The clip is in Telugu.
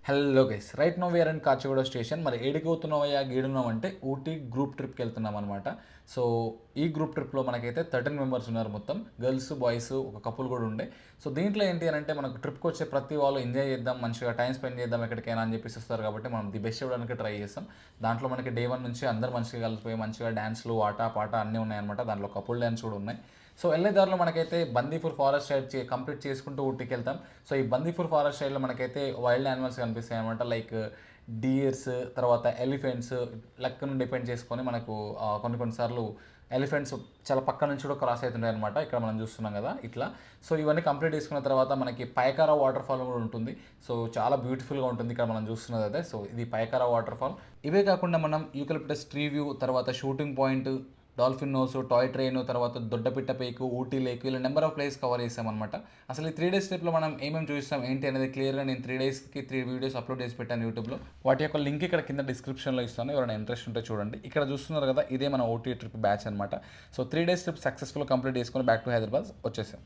Hello guys, right now we're and Kachiguda station. మరి ఏడికి పోతున్నావయ్యా గీడున్నాం అంటే ఊటీ గ్రూప్ ట్రిప్కి వెళ్తున్నాం అనమాట. సో ఈ గ్రూప్ ట్రిప్లో మనకైతే 13 మెంబర్స్ ఉన్నారు. మొత్తం గర్ల్స్ బాయ్స్ ఒక కపుల్ కూడా ఉండే. సో దీంట్లో ఏంటి అని అంటే మనకు ట్రిప్కి వచ్చే ప్రతి వాళ్ళు ఎంజాయ్ చేద్దాం, మంచిగా టైం స్పెండ్ చేద్దాం ఎక్కడికైనా అని చెప్పేసి వస్తారు. కాబట్టి మనం ది బెస్ట్ ఇవ్వడానికి ట్రై చేస్తాం. దాంట్లో మనకి డే 1 నుంచి అందరు మంచిగా కలిసిపోయి మంచిగా డ్యాన్స్లు ఆట పాట అన్నీ ఉన్నాయన్నమాట. దాంట్లో కపుల్ డ్యాన్స్ కూడా ఉన్నాయి. సో వెళ్ళే దారిలో మనకైతే బందీపూర్ ఫారెస్ట్ సైడ్ కంప్లీట్ చేసుకుంటూ ఊటీకి వెళ్తాం. సో ఈ బందీపూర్ ఫారెస్ట్ సైడ్లో మనకైతే వైల్డ్ యానిమల్స్ కనిపిస్తాయి అనమాట. లైక్ డియర్స్, తర్వాత ఎలిఫెంట్స్, లెక్కను డిపెండ్ చేసుకొని మనకు కొన్నిసార్లు ఎలిఫెంట్స్ చాలా పక్క నుంచి కూడా క్రాస్ అవుతుంటాయి అనమాట. ఇక్కడ మనం చూస్తున్నాం కదా ఇట్లా. సో ఇవన్నీ కంప్లీట్ చేసుకున్న తర్వాత మనకి పైకారా వాటర్ ఫాల్ కూడా ఉంటుంది. సో చాలా బ్యూటిఫుల్గా ఉంటుంది ఇక్కడ మనం చూస్తున్నది అయితే. సో ఇది పైకారా వాటర్ ఫాల్. ఇవే కాకుండా మనం యూకలిప్టస్ ట్రీ వ్యూ, తర్వాత shooting point, dolphin nose, toy train, తర్వాత దొడ్డపిట్ట పేకు, ఊటీ లేక్, ఇలా నెంబర్ ఆఫ్ ప్లేస్ కవర్ చేసామన్నమాట. అసలు ఈ 3 డేస్ ట్రిప్లో మనం ఏమేమి చూస్తాం ఏంటి అనేది క్లియర్గా నేను 3 డేస్కి 3 వీడియోస్ అప్లోడ్ చేసి పెట్టాను యూట్యూబ్లో. వాటి యొక్క లింక్ ఇక్కడ కింద డిస్క్రిప్షన్లో ఇస్తాను, ఎవరైనా ఇంట్రెస్ట్ ఉంటే చూడండి. ఇక్కడ చూస్తున్నారు కదా, ఇదే మన ఓటీ ట్రిప్ బ్యాచ్ అనమాట. So 3 days trip successful complete చేసుకొని బ్యాక్ టు హైదరాబాద్ వచ్చేసాం.